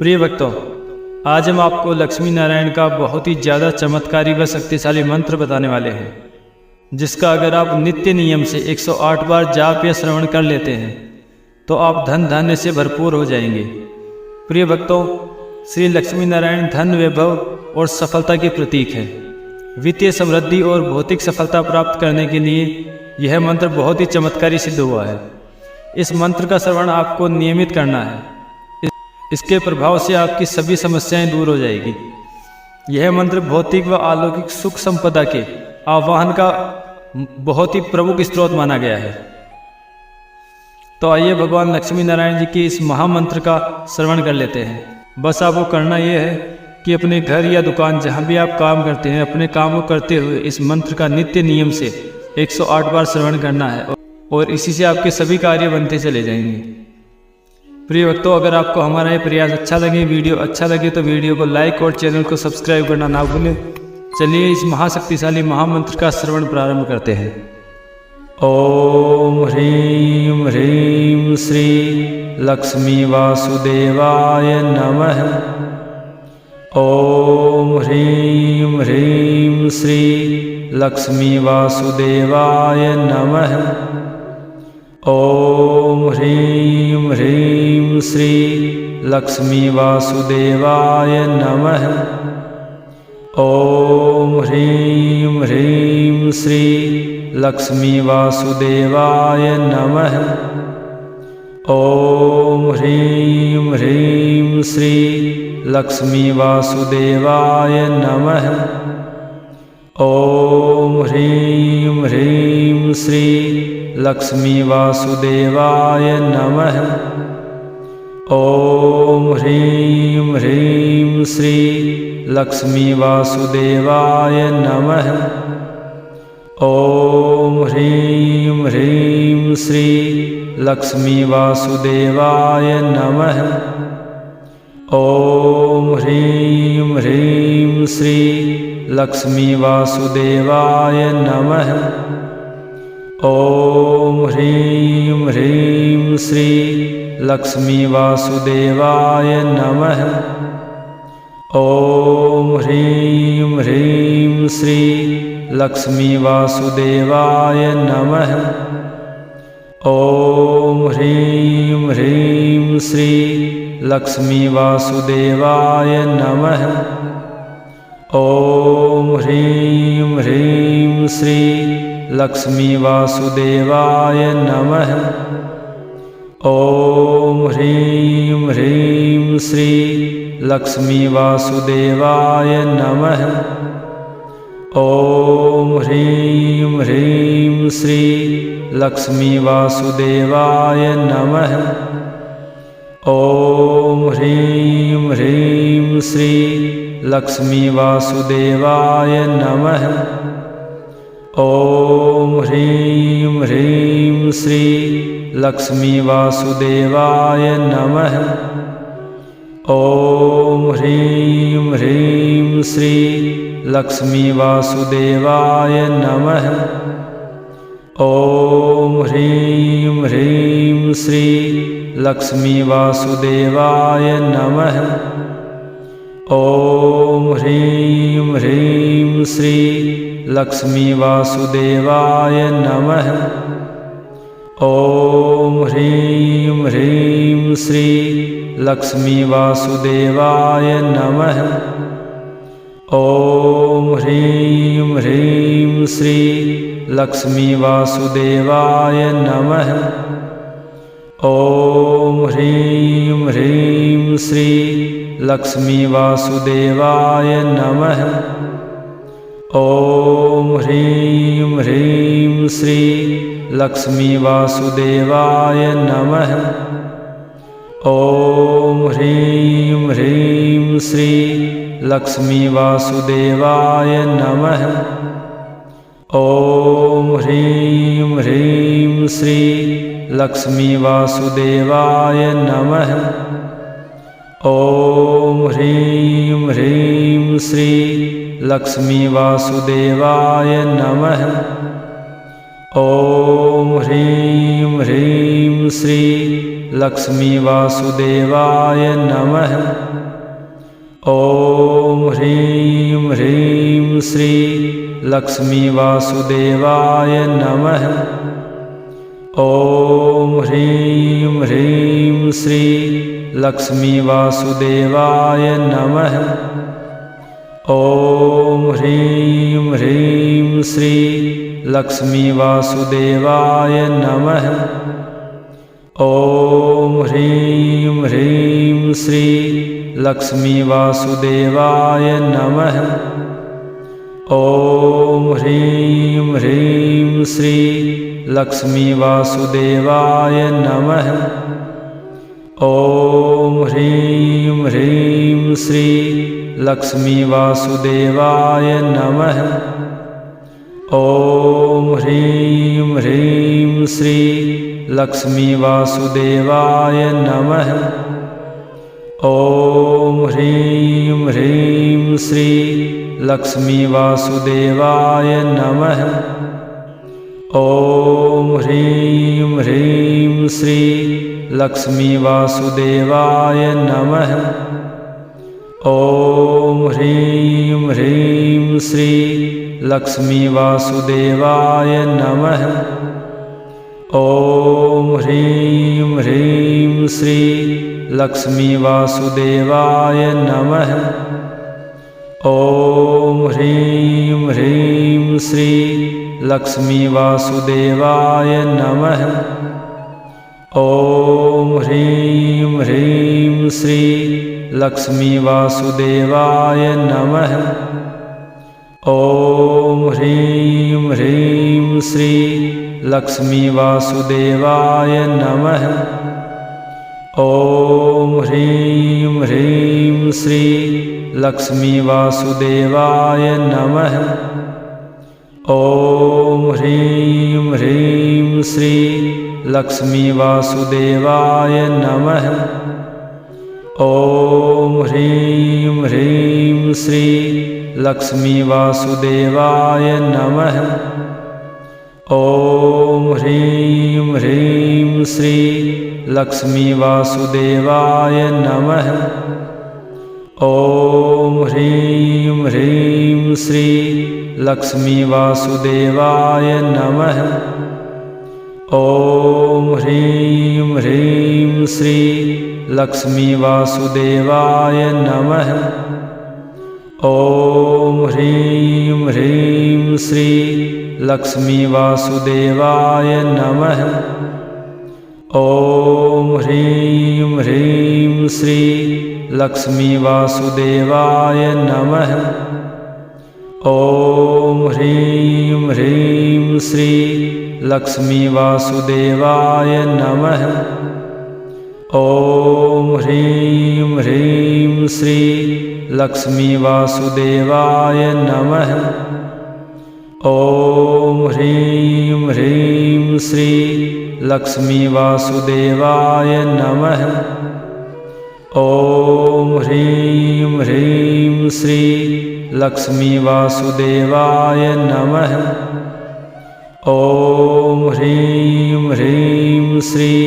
प्रिय भक्तों, आज हम आपको लक्ष्मी नारायण का बहुत ही ज़्यादा चमत्कारी व शक्तिशाली मंत्र बताने वाले हैं, जिसका अगर आप नित्य नियम से 108 बार जाप या श्रवण कर लेते हैं तो आप धन धान्य से भरपूर हो जाएंगे। प्रिय भक्तों, श्री लक्ष्मी नारायण धन, वैभव और सफलता के प्रतीक है। वित्तीय समृद्धि और भौतिक सफलता प्राप्त करने के लिए यह मंत्र बहुत ही चमत्कारी सिद्ध हुआ है। इस मंत्र का श्रवण आपको नियमित करना है। इसके प्रभाव से आपकी सभी समस्याएं दूर हो जाएगी। यह मंत्र भौतिक व अलौकिक सुख संपदा के आवाहन का बहुत ही प्रमुख स्रोत माना गया है। तो आइए भगवान लक्ष्मी नारायण जी के इस महामंत्र का श्रवण कर लेते हैं। बस आपको करना यह है कि अपने घर या दुकान जहाँ भी आप काम करते हैं, अपने काम को करते हुए इस मंत्र का नित्य नियम से 108 बार श्रवण करना है और इसी से आपके सभी कार्य बनते चले जाएंगे। प्रिय भक्तों, अगर आपको हमारा ये प्रयास अच्छा लगे, वीडियो अच्छा लगे तो वीडियो को लाइक और चैनल को सब्सक्राइब करना ना भूलें। चलिए इस महाशक्तिशाली महामंत्र का श्रवण प्रारंभ करते हैं। ओम ह्रीं ह्रीं श्री लक्ष्मी वासुदेवाय नमः। ओम ह्रीं ह्रीं श्री लक्ष्मी वासुदेवाय नमः। ओम ह्रीं ह्रीं श्री लक्ष्मी वासुदेवाय नमः। ओम ह्रीं ह्रीं श्री लक्ष्मी वासुदेवाय नमः। ओम ह्रीं ह्रीं श्री लक्ष्मी वासुदेवाय नमः। ओम ह्रीं ह्रीं श्री लक्ष्मी वासुदेवाय नमः। ओम ह्रीं ह्रीं श्री लक्ष्मी वासुदेवाय नमः। ओम ह्रीं ह्रीं श्री लक्ष्मी वासुदेवाय नमः। ओम ह्रीं ह्रीं श्री लक्ष्मी वासुदेवाय नमः। ओम ह्रीं ह्रीं श्री लक्ष्मी वासुदेवाय नमः। ओम ह्रीं ह्रीं श्री लक्ष्मी वासुदेवाय नमः। ओम ह्रीं ह्रीं श्री लक्ष्मी वासुदेवाय नमः। ओम ह्रीं ह्रीं श्री लक्ष्मी वासुदेवाय नमः। ओम ह्रीं ह्रीं श्री लक्ष्मी वासुदेवाय नमः। ओम ह्रीं ह्रीं श्री लक्ष्मी वासुदेवाय नमः। ओम ह्रीं ह्रीं श्री लक्ष्मी वासुदेवाय नमः। ओम ह्रीं ह्रीं श्री लक्ष्मी वासुदेवाय नमः। ओम ह्रीं ह्रीं श्री लक्ष्मी वासुदेवाय नमः। ओम ह्रीं ह्रीं श्री लक्ष्मी वासुदेवाय नमः। ओम ह्रीं ह्रीं श्री लक्ष्मी वासुदेवाय नमः। ओम ह्रीं ह्रीं श्री लक्ष्मी वासुदेवाय नमः। ओम ह्रीं ह्रीं श्री लक्ष्मी वासुदेवाय नमः। ओम ह्रीं ह्रीं श्री लक्ष्मी वासुदेवाय नमः। ओम ह्रीं ह्रीं श्री लक्ष्मी वासुदेवाय नमः। ओम ह्रीं ह्रीं श्री लक्ष्मी वासुदेवाय नमः। ओम ह्रीं ह्रीं श्री लक्ष्मी वासुदेवाय नमः। ओम ह्रीं ह्रीं श्री लक्ष्मी वासुदेवाय नमः। ओम ह्रीं ह्रीं श्री लक्ष्मी वासुदेवाय नमः। ॐ ह्रीं ह्रीं श्री लक्ष्मी वासुदेवाय नमः। ॐ ह्रीं ह्रीं श्री लक्ष्मी वासुदेवाय नमः। ॐ ह्रीं ह्रीं श्री लक्ष्मी वासुदेवाय नमः। ॐ ह्रीं ह्रीं श्री लक्ष्मी वासुदेवाय नमः। ॐ ह्रीं ह्रीं श्री लक्ष्मी वासुदेवाय नमः। ॐ ह्रीं ह्रीं श्री लक्ष्मी वासुदेवाय नमः। ॐ ह्रीं ह्रीं श्री लक्ष्मी वासुदेवाय नमः। ॐ ह्रीं ह्रीं श्री लक्ष्मी वासुदेवाय नमः। ॐ ह्रीं ह्रीं श्री लक्ष्मी वासुदेवाय नमः। ॐ ह्रीं ह्रीं श्री लक्ष्मी वासुदेवाय नमः। ॐ ह्रीं ह्रीं श्री लक्ष्मी वासुदेवाय नमः। ॐ ह्रीं ह्रीं श्री लक्ष्मी वासुदेवाय नमः। ॐ ह्रीं ह्रीं श्री लक्ष्मी वासुदेवाय नमः। ॐ ह्रीं ह्रीं श्री लक्ष्मी वासुदेवाय नमः। ॐ ह्रीं ह्रीं श्री लक्ष्मी वासुदेवाय नमः। ॐ ह्रीं ह्रीं श्री लक्ष्मी वासुदेवाय नमः। ॐ ह्रीं ह्रीं श्री लक्ष्मी वासुदेवाय नमः। ॐ ह्रीं ह्रीं श्री लक्ष्मी वासुदेवाय नमः। ॐ ह्रीं ह्रीं श्री लक्ष्मी वासुदेवाय नमः। ॐ ह्रीं ह्रीं श्री लक्ष्मी वासुदेवाय नमः। ॐ ह्रीं ह्रीं श्री लक्ष्मी वासुदेवाय नमः। ॐ ह्रीं ह्रीं श्री लक्ष्मी वासुदेवाय नमः। ॐ ह्रीं ह्रीं श्री लक्ष्मी वासुदेवाय नमः। ॐ ह्रीं ह्रीं श्री लक्ष्मी वासुदेवाय नमः। ॐ ह्रीं ह्रीं श्री लक्ष्मी वासुदेवाय नमः। ॐ ह्रीं ह्रीं श्री लक्ष्मी वासुदेवाय नमः। ॐ ह्रीं ह्रीं श्री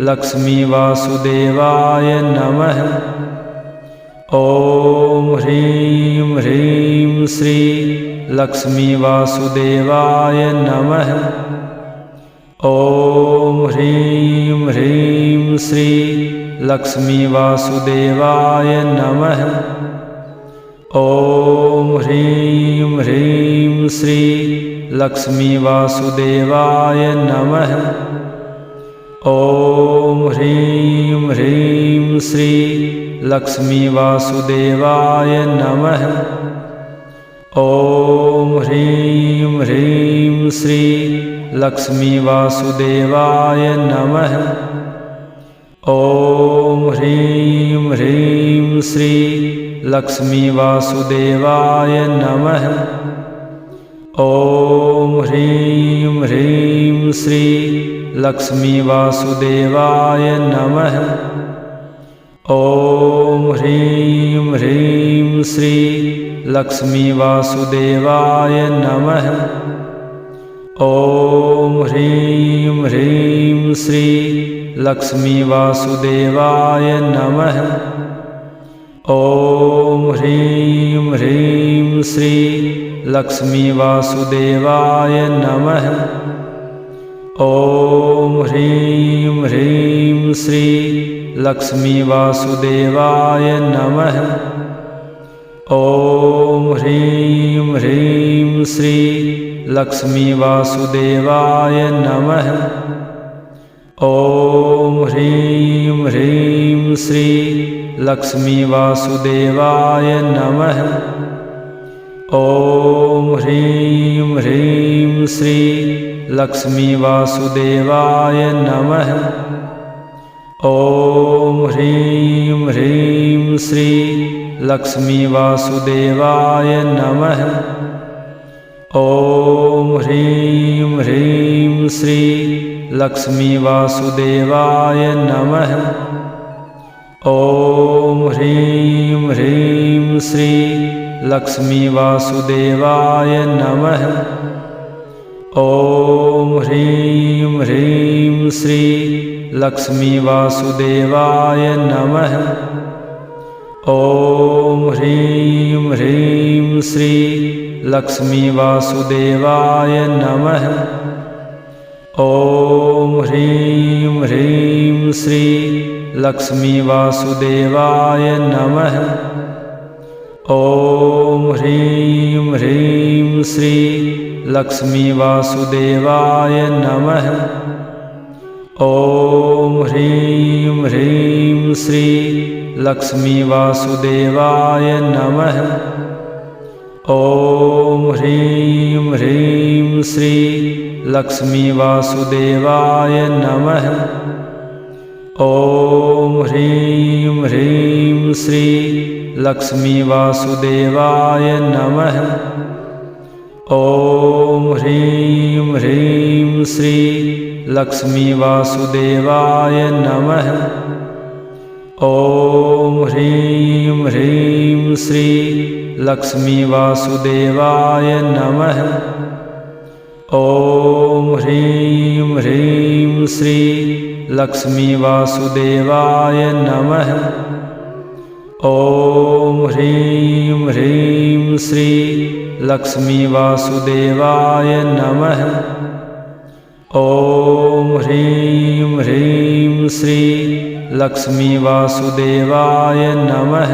लक्ष्मी वासुदेवाय नमः। ॐ ह्रीं ह्रीं श्री लक्ष्मी वासुदेवाय नमः। ॐ ह्रीं ह्रीं श्री लक्ष्मी वासुदेवाय नमः। ॐ ह्रीं ह्रीं श्री लक्ष्मी वासुदेवाय नमः। ॐ ह्रीं ह्रीं श्री लक्ष्मी वासुदेवाय नमः। ॐ ह्रीं ह्रीं श्री लक्ष्मी वासुदेवाय नमः। ॐ ह्रीं ह्रीं श्री लक्ष्मी वासुदेवाय नमः। ॐ ह्रीं ह्रीं श्री लक्ष्मी वासुदेवाय नमः। ॐ ह्रीं ह्रीं श्री लक्ष्मी वासुदेवाय नमः। ॐ ह्रीं ह्रीं श्री लक्ष्मी वासुदेवाय नमः। ॐ ह्रीं ह्रीं श्री लक्ष्मी वासुदेवाय नमः। ॐ ह्रीं ह्रीं श्री लक्ष्मी वासुदेवाय नमः। ॐ ह्रीं ह्रीं श्री लक्ष्मी वासुदेवाय नमः। ॐ ह्रीं ह्रीं श्री लक्ष्मी वासुदेवाय नमः। ॐ ह्रीं ह्रीं श्री लक्ष्मी वासुदेवाय नमः। ॐ ह्रीं ह्रीं श्री लक्ष्मी वासुदेवाय नमः। ॐ ह्रीं ह्रीं श्री लक्ष्मी वासुदेवाय नमः। ॐ ह्रीं ह्रीं श्री लक्ष्मी वासुदेवाय नमः। ॐ ह्रीं ह्रीं श्री लक्ष्मी वासुदेवाय नमः। ॐ ह्रीं ह्रीं श्री लक्ष्मी वासुदेवाय नमः। ॐ ह्रीं ह्रीं श्री लक्ष्मी वासुदेवाय नमः। ॐ ह्रीं ह्रीं श्री लक्ष्मी वासुदेवाय नमः। ॐ ह्रीं ह्रीं श्री लक्ष्मी वासुदेवाय नमः। ॐ ह्रीं ह्रीं श्री लक्ष्मी वासुदेवाय नमः। ॐ ह्रीं ह्रीं श्री लक्ष्मी वासुदेवाय नमः। ॐ ह्रीं ह्रीं श्री लक्ष्मी वासुदेवाय नमः। ॐ ह्रीं ह्रीं श्री लक्ष्मी वासुदेवाय नमः। ॐ ह्रीं ह्रीं श्री लक्ष्मी वासुदेवाय नमः। ॐ ह्रीं ह्रीं श्री लक्ष्मी वासुदेवाय नमः। ॐ ह्रीं ह्रीं श्री लक्ष्मी वासुदेवाय नमः।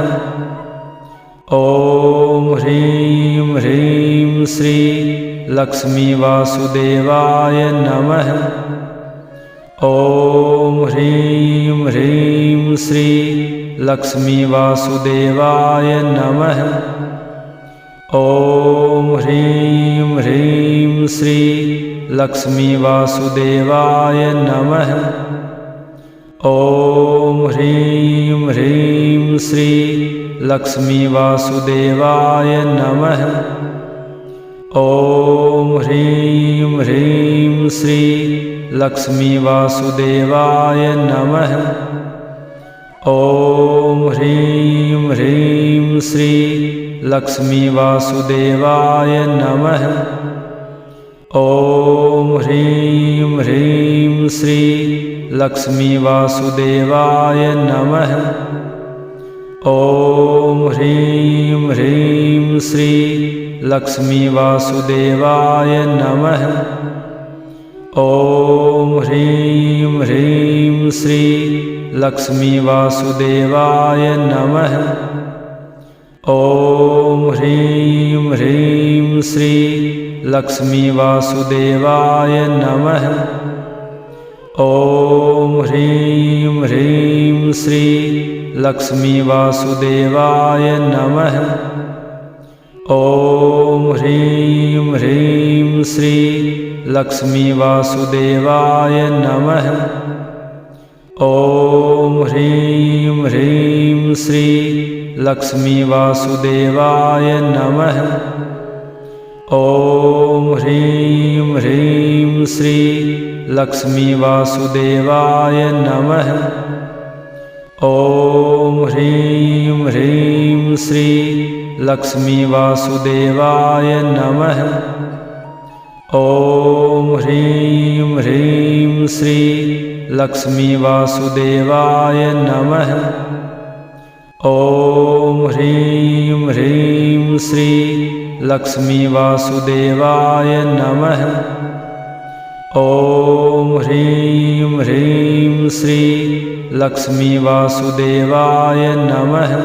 ॐ ह्रीं ह्रीं श्री लक्ष्मी वासुदेवाय नमः। ॐ ह्रीं ह्रीं श्री लक्ष्मी वासुदेवाय नमः। ॐ ह्रीं ह्रीं श्री लक्ष्मी वासुदेवाय नमः। ॐ ह्रीं ह्रीं श्री लक्ष्मी वासुदेवाय नमः। ॐ ह्रीं ह्रीं श्री लक्ष्मी वासुदेवाय नमः। ॐ ह्रीं ह्रीं श्री लक्ष्मी वासुदेवाय नमः। ॐ ह्रीं ह्रीं श्री लक्ष्मी वासुदेवाय नमः। ॐ ह्रीं ह्रीं श्री लक्ष्मी वासुदेवाय नमः। ॐ ह्रीं ह्रीं श्री लक्ष्मी वासुदेवाय नमः। ॐ ह्रीं ह्रीं श्री लक्ष्मी वासुदेवाय नमः। ॐ ह्रीं ह्रीं श्री लक्ष्मी वासुदेवाय नमः। ॐ ह्रीं ह्रीं श्री लक्ष्मी वासुदेवाय नमः। ॐ ह्रीं ह्रीं श्री लक्ष्मी वासुदेवाय नमः। ॐ ह्रीं ह्रीं श्री लक्ष्मी वासुदेवाय नमः। ॐ ह्रीं ह्रीं श्री लक्ष्मी वासुदेवाय नमः। ॐ ह्रीं ह्रीं श्री लक्ष्मी वासुदेवाय नमः। ॐ ह्रीं ह्रीं श्री लक्ष्मी वासुदेवाय नमः। ॐ ह्रीं ह्रीं श्री लक्ष्मी वासुदेवाय नमः।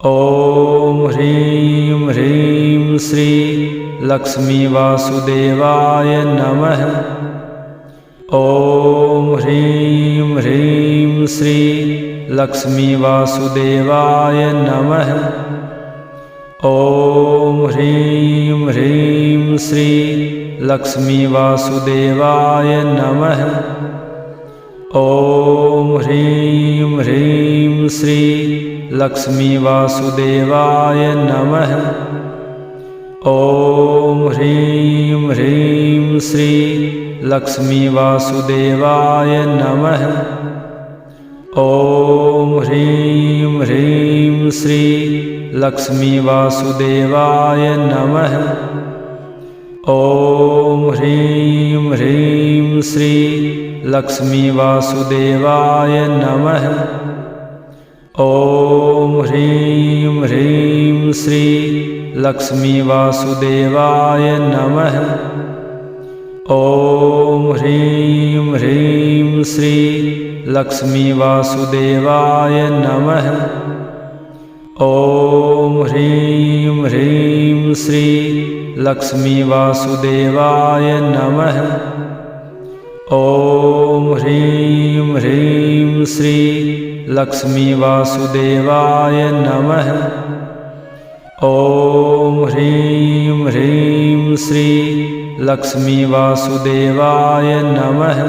ॐ ह्रीं ह्रीं श्री लक्ष्मी वासुदेवाय नमः। ॐ ह्रीं ह्रीं श्री लक्ष्मी वासुदेवाय नमः। ॐ ह्रीं ह्रीं श्री लक्ष्मी वासुदेवाय नमः। ॐ ह्रीं ह्रीं श्री लक्ष्मी वासुदेवाय नमः। ॐ ह्रीं ह्रीं श्री लक्ष्मी वासुदेवाय नमः। ॐ ह्रीं ह्रीं श्री लक्ष्मी वासुदेवाय नमः। ॐ ह्रीं ह्रीं श्री लक्ष्मी वासुदेवाय नमः। ॐ ह्रीं ह्रीं श्री लक्ष्मी वासुदेवाय नमः। ॐ ह्रीं ह्रीं श्री लक्ष्मी वासुदेवाय नमः। ॐ ह्रीं ह्रीं श्री लक्ष्मी वासुदेवाय नमः। ॐ ह्रीं ह्रीं श्री लक्ष्मी वासुदेवाय नमः। ॐ ह्रीं ह्रीं श्री लक्ष्मी वासुदेवाय नमः।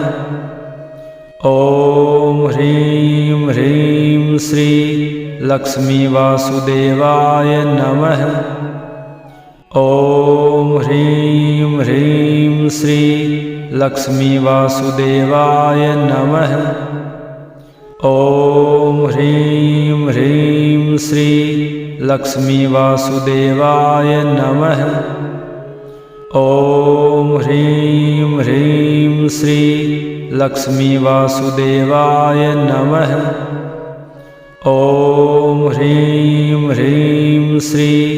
ॐ ह्रीं ह्रीं श्री लक्ष्मी वासुदेवाय नमः। ॐ ह्रीं ह्रीं श्री लक्ष्मी वासुदेवाय नमः। ॐ ह्रीं ह्रीं श्री लक्ष्मी वासुदेवाय नमः। ॐ ह्रीं ह्रीं श्री लक्ष्मी वासुदेवाय नमः। ॐ ह्रीं ह्रीं श्री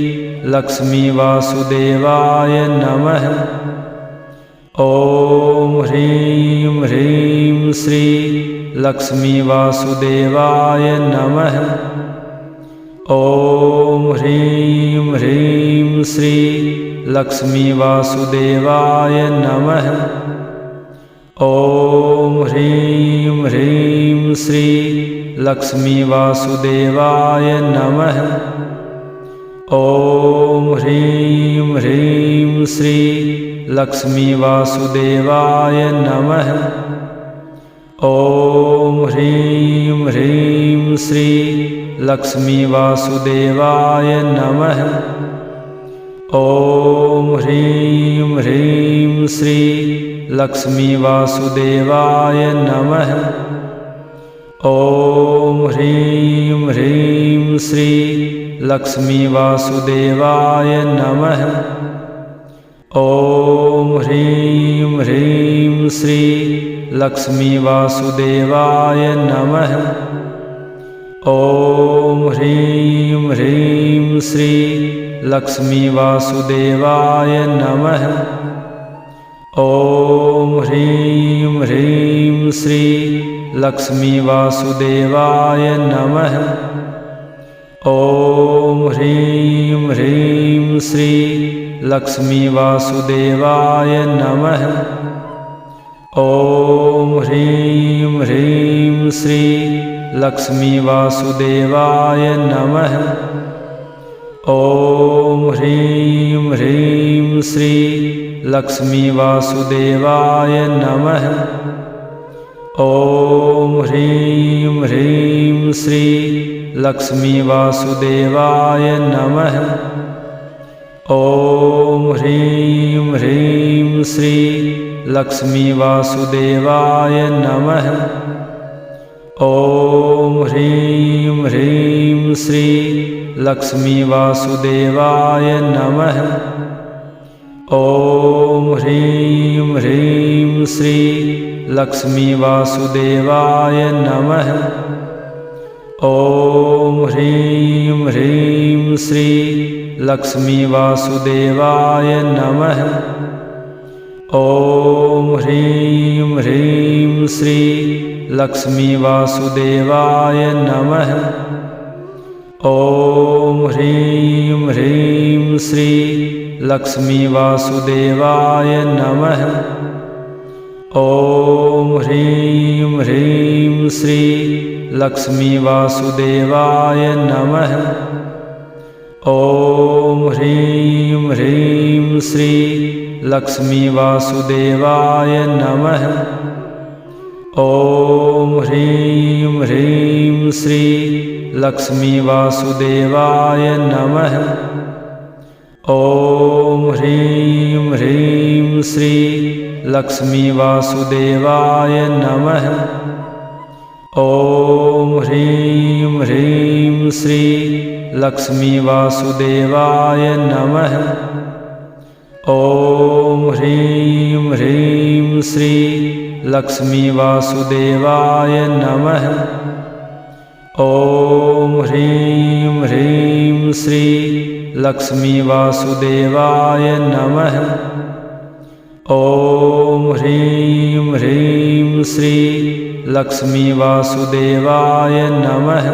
लक्ष्मी वासुदेवाय नमः। ॐ ह्रीं ह्रीं श्री लक्ष्मी वासुदेवाय नमः। ॐ ह्रीं ह्रीं श्री लक्ष्मी वासुदेवाय नमः। ॐ ह्रीं ह्रीं श्री लक्ष्मी वासुदेवाय नमः। ॐ ह्रीं ह्रीं श्री लक्ष्मी वासुदेवाय नमः। ॐ ह्रीं ह्रीं श्री लक्ष्मी वासुदेवाय नमः। ॐ ह्रीं ह्रीं श्री लक्ष्मी वासुदेवाय नमः। ॐ ह्रीं ह्रीं श्री लक्ष्मी वासुदेवाय नमः। ॐ ह्रीं ह्रीं श्री लक्ष्मी वासुदेवाय नमः। ॐ ह्रीं ह्रीं श्री लक्ष्मी वासुदेवाय नमः। ॐ ह्रीं ह्रीं श्री लक्ष्मी वासुदेवाय नमः। ॐ ह्रीं ह्रीं श्री लक्ष्मी वासुदेवाय नमः। ॐ ह्रीं ह्रीं श्री लक्ष्मी वासुदेवाय नमः। ॐ ह्रीं ह्रीं श्री लक्ष्मी वासुदेवाय नमः। ॐ ह्रीं ह्रीं श्री लक्ष्मी वासुदेवाय नमः। ॐ ह्रीं ह्रीं श्री लक्ष्मी वासुदेवाय नमः। ॐ ह्रीं ह्रीं श्री लक्ष्मी वासुदेवाय नमः। ॐ ह्रीं ह्रीं श्री लक्ष्मी वासुदेवाय नमः। ॐ ह्रीं ह्रीं श्री लक्ष्मी वासुदेवाय नमः। ॐ ह्रीं ह्रीं श्री लक्ष्मी वासुदेवाय नमः। ॐ ह्रीं ह्रीं श्री लक्ष्मी वासुदेवाय नमः। ॐ ह्रीं ह्रीं श्री लक्ष्मी वासुदेवाय नमः। ॐ ह्रीं ह्रीं श्री लक्ष्मी वासुदेवाय नमः। ॐ ह्रीं ह्रीं श्री लक्ष्मी वासुदेवाय नमः। ॐ ह्रीं ह्रीं श्री लक्ष्मी वासुदेवाय नमः। ॐ ह्रीं ह्रीं श्री लक्ष्मी वासुदेवाय नमः। ॐ ह्रीं ह्रीं श्री लक्ष्मी वासुदेवाय नमः। ॐ ह्रीं ह्रीं श्री लक्ष्मी वासुदेवाय नमः। ॐ ह्रीं ह्रीं श्री लक्ष्मी वासुदेवाय नमः।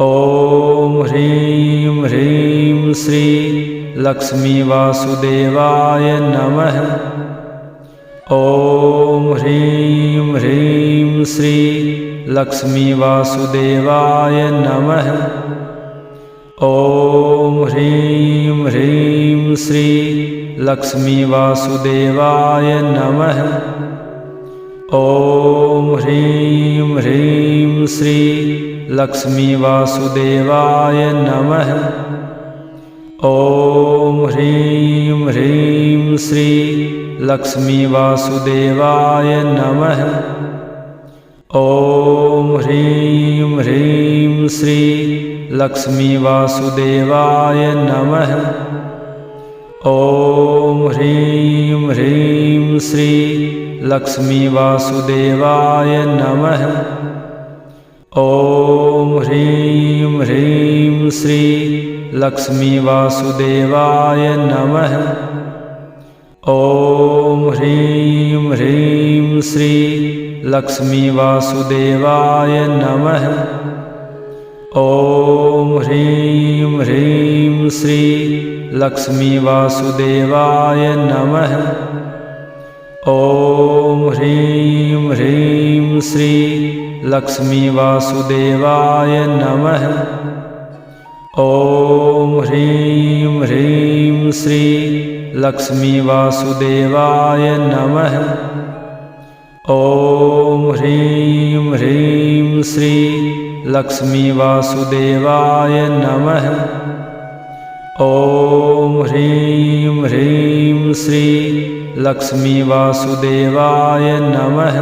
ॐ ह्रीं ह्रीं श्री लक्ष्मी वासुदेवाय नमः। ॐ ह्रीं ह्रीं श्री लक्ष्मी वासुदेवाय नमः। ॐ ह्रीं ह्रीं श्री लक्ष्मी वासुदेवाय नमः। ॐ ह्रीं ह्रीं श्री लक्ष्मी वासुदेवाय नमः। ॐ ह्रीं ह्रीं श्री लक्ष्मी वासुदेवाय नमः। ॐ ह्रीं ह्रीं श्री लक्ष्मी वासुदेवाय नमः। ॐ ह्रीं ह्रीं श्री लक्ष्मी वासुदेवाय नमः। ॐ ह्रीं ह्रीं श्री लक्ष्मी वासुदेवाय नमः। ॐ ह्रीं ह्रीं श्री लक्ष्मी वासुदेवाय नमः। ॐ ह्रीं ह्रीं श्री लक्ष्मी वासुदेवाय नमः। ॐ ह्रीं ह्रीं श्री लक्ष्मी वासुदेवाय नमः। ॐ ह्रीं ह्रीं श्री लक्ष्मी वासुदेवाय नमः। ॐ ह्रीं ह्रीं श्री लक्ष्मी वासुदेवाय नमः। ॐ ह्रीं ह्रीं श्री लक्ष्मी वासुदेवाय नमः।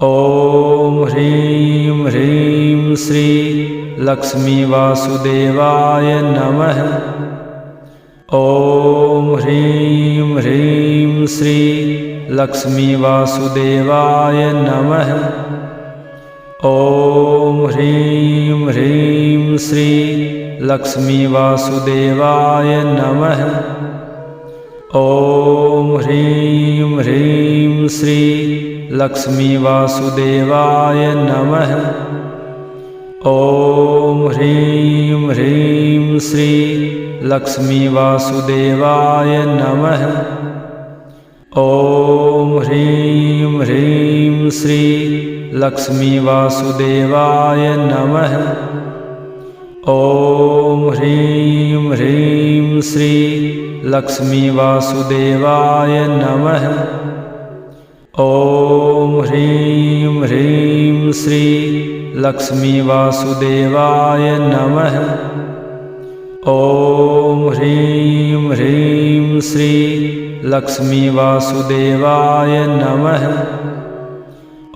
ॐ ह्रीं ह्रीं श्री लक्ष्मी वासुदेवाय नमः। ॐ ह्रीं ह्रीं श्री लक्ष्मी वासुदेवाय नमः। ॐ ह्रीं ह्रीं श्री लक्ष्मी वासुदेवाय नमः। ॐ ह्रीं ह्रीं श्री लक्ष्मी वासुदेवाय नमः। ॐ ह्रीं ह्रीं श्री लक्ष्मी वासुदेवाय नमः। ॐ ह्रीं ह्रीं श्री लक्ष्मी वासुदेवाय नमः। ॐ ह्रीं ह्रीं श्री लक्ष्मी वासुदेवाय नमः। ॐ ह्रीं ह्रीं श्री लक्ष्मी वासुदेवाय नमः। ॐ ह्रीं ह्रीं श्री लक्ष्मी वासुदेवाय नमः।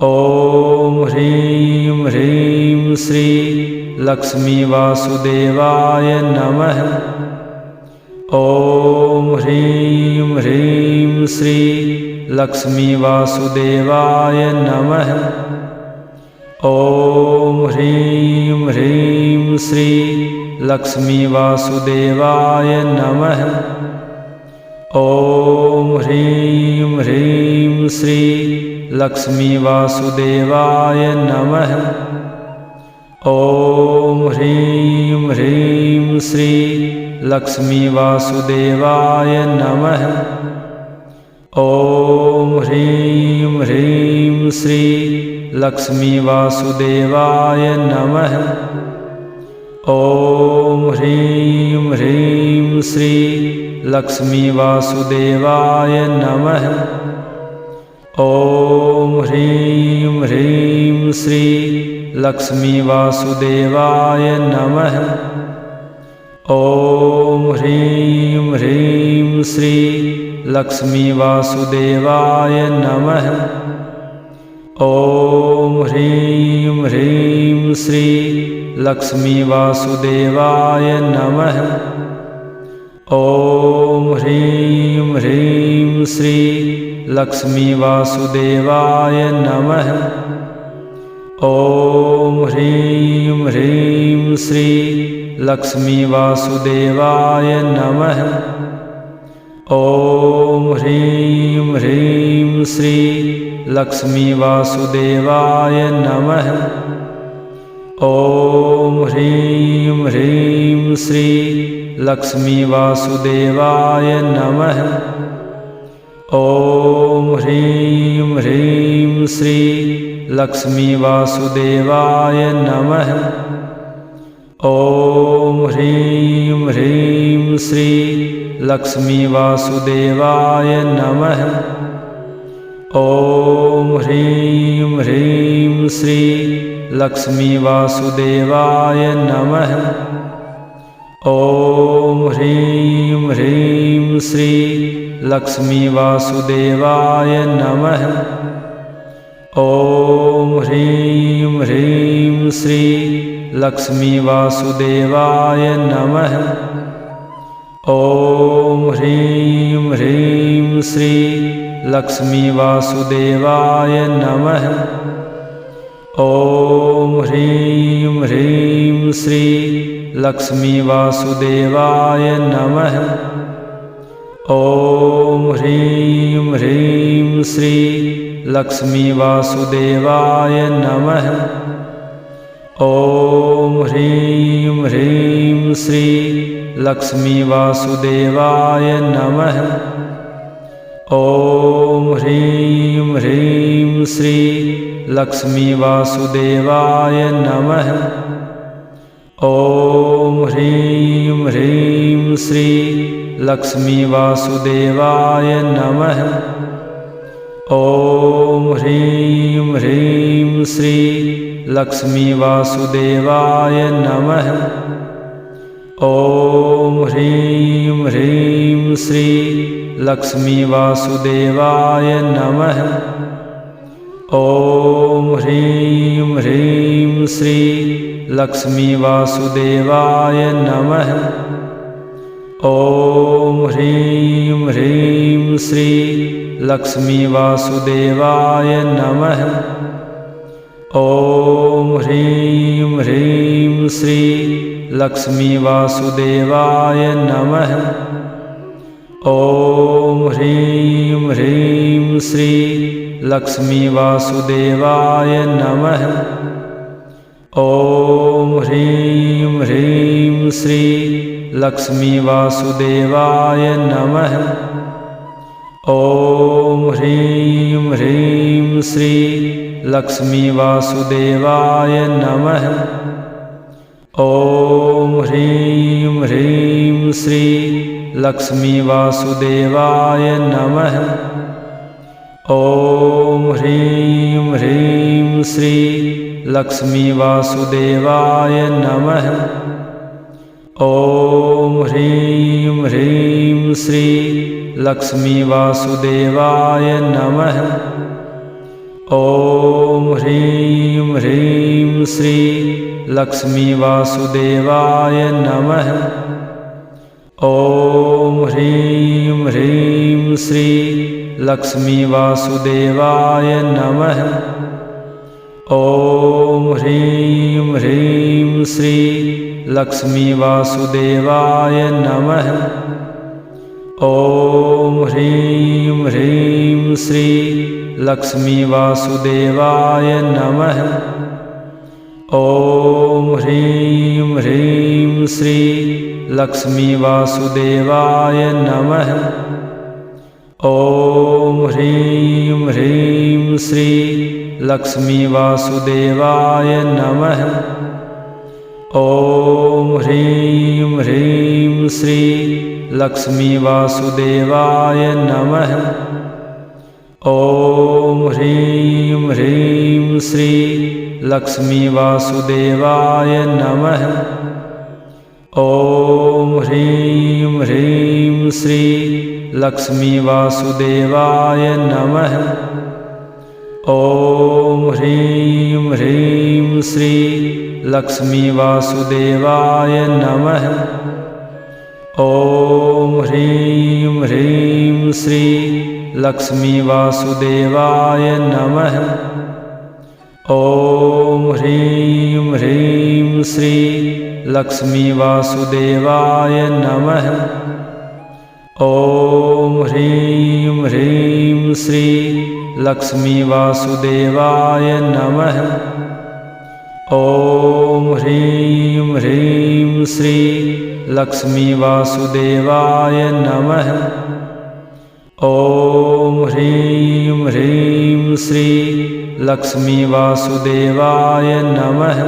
ॐ ह्रीं ह्रीं श्री लक्ष्मी वासुदेवाय नमः। ॐ ह्रीं ह्रीं श्री लक्ष्मी वासुदेवाय नमः। ॐ ह्रीं ह्रीं श्री लक्ष्मी वासुदेवाय नमः। ॐ ह्रीं ह्रीं श्री लक्ष्मी वासुदेवाय नमः। ॐ ह्रीं ह्रीं श्री लक्ष्मी वासुदेवाय नमः। ॐ ह्रीं ह्रीं श्री लक्ष्मी वासुदेवाय नमः। ॐ ह्रीं ह्रीं श्री लक्ष्मी वासुदेवाय नमः। ॐ ह्रीं ह्रीं श्री लक्ष्मी वासुदेवाय नमः। ॐ ह्रीं ह्रीं श्री लक्ष्मी वासुदेवाय नमः। ॐ ह्रीं ह्रीं श्री लक्ष्मी वासुदेवाय नमः। ॐ ह्रीं ह्रीं श्री लक्ष्मी वासुदेवाय नमः। ॐ ह्रीं ह्रीं श्री लक्ष्मी वासुदेवाय नमः। ॐ ह्रीं ह्रीं श्री लक्ष्मी वासुदेवाय नमः। ॐ ह्रीं ह्रीं श्री लक्ष्मी वासुदेवाय नमः। ॐ ह्रीं ह्रीं श्री लक्ष्मी वासुदेवाय नमः। ॐ ह्रीं ह्रीं श्री लक्ष्मी वासुदेवाय नमः। ॐ ह्रीं ह्रीं श्री लक्ष्मी वासुदेवाय नमः। ॐ ह्रीं ह्रीं श्री लक्ष्मी वासुदेवाय नमः। ॐ ह्रीं ह्रीं श्री लक्ष्मी वासुदेवाय नमः। ॐ ह्रीं ह्रीं श्री लक्ष्मी वासुदेवाय नमः। ॐ ह्रीं ह्रीं श्री लक्ष्मी वासुदेवाय नमः। ॐ ह्रीं ह्रीं श्री लक्ष्मी वासुदेवाय नमः। ॐ ह्रीं ह्रीं श्री लक्ष्मी वासुदेवाय नमः। ॐ ह्रीं ह्रीं श्री लक्ष्मी वासुदेवाय नमः। ॐ ह्रीं ह्रीं श्री लक्ष्मी वासुदेवाय नमः। ॐ ह्रीं ह्रीं श्री लक्ष्मी वासुदेवाय नमः। ॐ ह्रीं ह्रीं श्री लक्ष्मी वासुदेवाय नमः। ॐ ह्रीं ह्रीं श्री लक्ष्मी वासुदेवाय नमः। ॐ ह्रीं ह्रीं श्री लक्ष्मी वासुदेवाय नमः। ॐ ह्रीं ह्रीं श्री लक्ष्मी वासुदेवाय नमः। ॐ ह्रीं ह्रीं श्री लक्ष्मी वासुदेवाय नमः। ॐ ह्रीं ह्रीं श्री लक्ष्मी वासुदेवाय नमः। ॐ ह्रीं ह्रीं श्री लक्ष्मी वासुदेवाय नमः। ॐ ह्रीं ह्रीं श्री लक्ष्मी वासुदेवाय नमः। ॐ ह्रीं ह्रीं श्री लक्ष्मी वासुदेवाय नमः। ॐ ह्रीं ह्रीं श्री लक्ष्मी वासुदेवाय नमः। ॐ ह्रीं ह्रीं श्री लक्ष्मी वासुदेवाय नमः। ॐ ह्रीं ह्रीं श्री लक्ष्मी वासुदेवाय नमः। ॐ ह्रीं ह्रीं श्री लक्ष्मी वासुदेवाय नमः। ॐ ह्रीं ह्रीं श्री लक्ष्मी वासुदेवाय नमः। ॐ ह्रीं ह्रीं श्री लक्ष्मी वासुदेवाय नमः। ॐ ह्रीं ह्रीं श्री लक्ष्मी वासुदेवाय नमः। ॐ ह्रीं ह्रीं श्री लक्ष्मी वासुदेवाय नमः। ॐ ह्रीं ह्रीं श्री लक्ष्मी वासुदेवाय नमः। ॐ ह्रीं ह्रीं श्री लक्ष्मी वासुदेवाय नमः। ॐ ह्रीं ह्रीं श्री लक्ष्मी वासुदेवाय नमः। ॐ ह्रीं ह्रीं श्री लक्ष्मी वासुदेवाय नमः। ॐ ह्रीं ह्रीं श्री लक्ष्मी वासुदेवाय नमः। ॐ ह्रीं ह्रीं श्री लक्ष्मी वासुदेवाय नमः। ॐ ह्रीं ह्रीं श्री लक्ष्मी वासुदेवाय नमः। ॐ ह्रीं ह्रीं श्री लक्ष्मी वासुदेवाय नमः।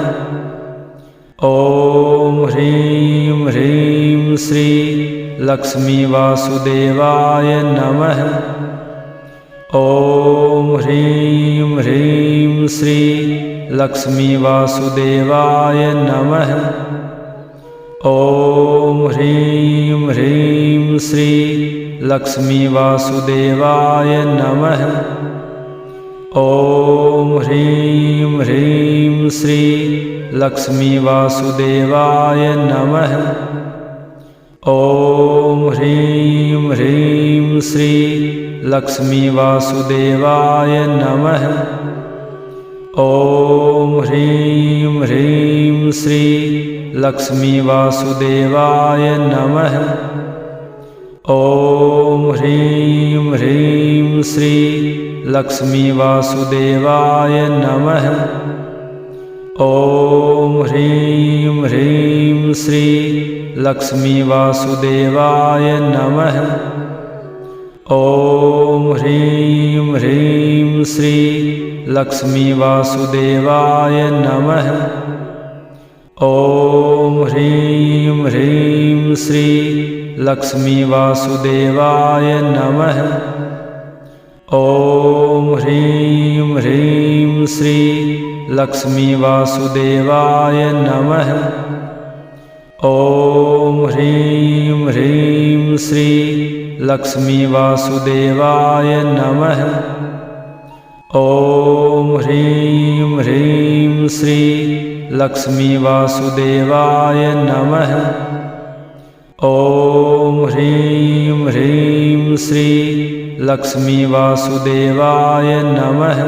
ॐ ह्रीं ह्रीं श्री लक्ष्मी वासुदेवाय नमः। ॐ ह्रीं ह्रीं श्री लक्ष्मी वासुदेवाय नमः। ॐ ह्रीं ह्रीं श्री लक्ष्मी वासुदेवाय नमः। ॐ ह्रीं ह्रीं श्री लक्ष्मी वासुदेवाय नमः। ॐ ह्रीं ह्रीं श्री लक्ष्मी वासुदेवाय नमः। ॐ ह्रीं ह्रीं श्री लक्ष्मी वासुदेवाय नमः। ॐ ह्रीं ह्रीं श्री लक्ष्मी वासुदेवाय नमः। ॐ ह्रीं ह्रीं श्री लक्ष्मी वासुदेवाय नमः। ॐ ह्रीं ह्रीं श्री लक्ष्मी वासुदेवाय नमः। ॐ ह्रीं ह्रीं श्री लक्ष्मी वासुदेवाय नमः। ॐ ह्रीं ह्रीं श्री लक्ष्मी वासुदेवाय नमः। ॐ ह्रीं ह्रीं श्री लक्ष्मी वासुदेवाय नमः। ॐ ह्रीं ह्रीं श्री लक्ष्मी वासुदेवाय नमः। ॐ ह्रीं ह्रीं श्री लक्ष्मी वासुदेवाय नमः।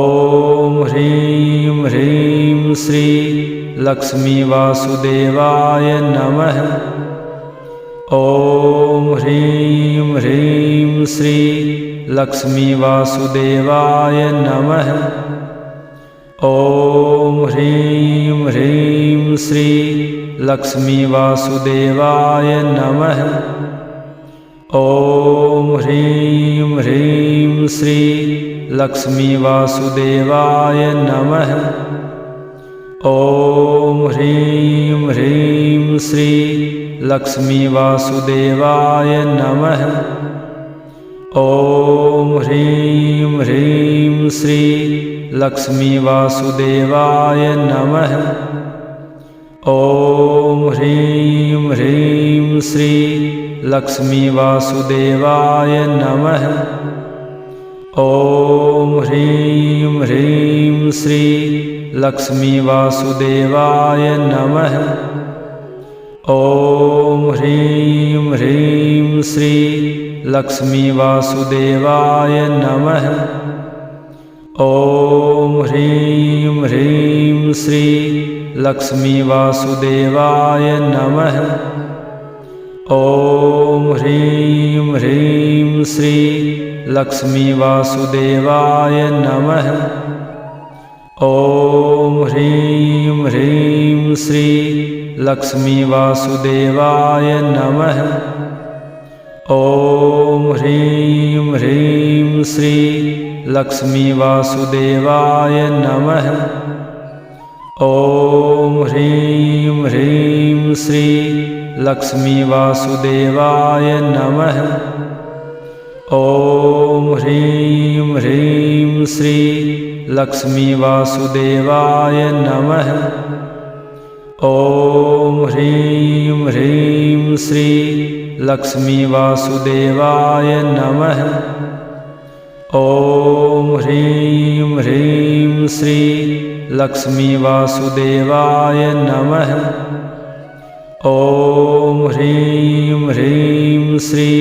ॐ ह्रीं ह्रीं श्री लक्ष्मी वासुदेवाय नमः। ॐ ह्रीं ह्रीं श्री लक्ष्मी वासुदेवाय नमः। ॐ ह्रीं ह्रीं श्री लक्ष्मी वासुदेवाय नमः। ॐ ह्रीं ह्रीं श्री लक्ष्मी वासुदेवाय नमः। ॐ ह्रीं ह्रीं श्री लक्ष्मी वासुदेवाय नमः। ॐ ह्रीं ह्रीं श्री लक्ष्मी वासुदेवाय नमः। ॐ ह्रीं ह्रीं श्री लक्ष्मी वासुदेवाय नमः। ॐ ह्रीं ह्रीं श्री लक्ष्मी वासुदेवाय नमः। ॐ ह्रीं ह्रीं श्री लक्ष्मी वासुदेवाय नमः। ॐ ह्रीं ह्रीं श्री लक्ष्मी वासुदेवाय नमः। ॐ ह्रीं ह्रीं श्री लक्ष्मी वासुदेवाय नमः। ॐ ह्रीं ह्रीं श्री लक्ष्मी वासुदेवाय नमः। ॐ ह्रीं ह्रीं श्री लक्ष्मी वासुदेवाय नमः। ॐ ह्रीं ह्रीं श्री लक्ष्मी वासुदेवाय नमः। ॐ ह्रीं ह्रीं श्री लक्ष्मी वासुदेवाय नमः। ॐ ह्रीं ह्रीं श्री लक्ष्मी वासुदेवाय नमः। ॐ ह्रीं ह्रीं श्री लक्ष्मी वासुदेवाय नमः। ॐ ह्रीं ह्रीं श्री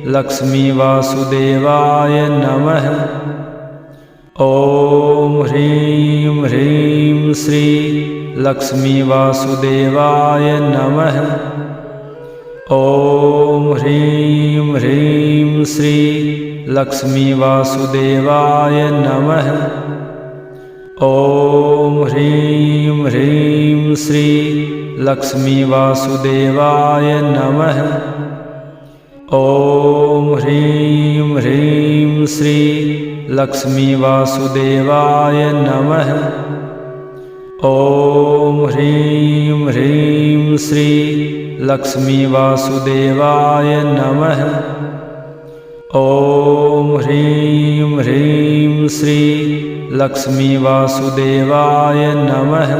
लक्ष्मी वासुदेवाय नमः। ॐ ह्रीं ह्रीं श्री लक्ष्मी वासुदेवाय नमः। ॐ ह्रीं ह्रीं श्री लक्ष्मी वासुदेवाय नमः। ॐ ह्रीं ह्रीं श्री लक्ष्मी वासुदेवाय नमः। ॐ ह्रीं ह्रीं श्री लक्ष्मी वासुदेवाय नमः। ॐ ह्रीं ह्रीं श्री लक्ष्मी वासुदेवाय नमः। ॐ ह्रीं ह्रीं श्री लक्ष्मी वासुदेवाय नमः।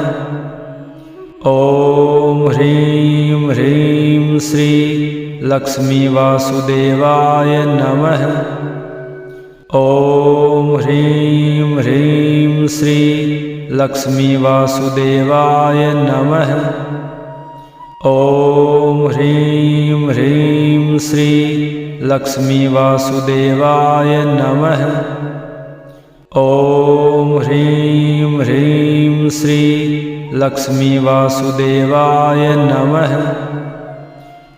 ॐ ह्रीं ह्रीं श्री लक्ष्मी वासुदेवाय नमः। ॐ ह्रीं ह्रीं श्री लक्ष्मी वासुदेवाय नमः। ॐ ह्रीं ह्रीं श्री लक्ष्मी वासुदेवाय नमः। ॐ ह्रीं ह्रीं श्री लक्ष्मी वासुदेवाय नमः।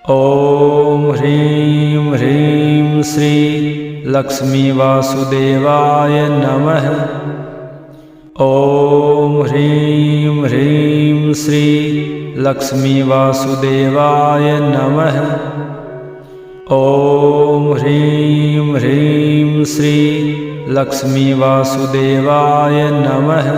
ॐ ह्रीं ह्रीं श्री लक्ष्मी वासुदेवाय नमः। ॐ ह्रीं ह्रीं श्री लक्ष्मी वासुदेवाय नमः। ॐ ह्रीं ह्रीं श्री लक्ष्मी वासुदेवाय नमः।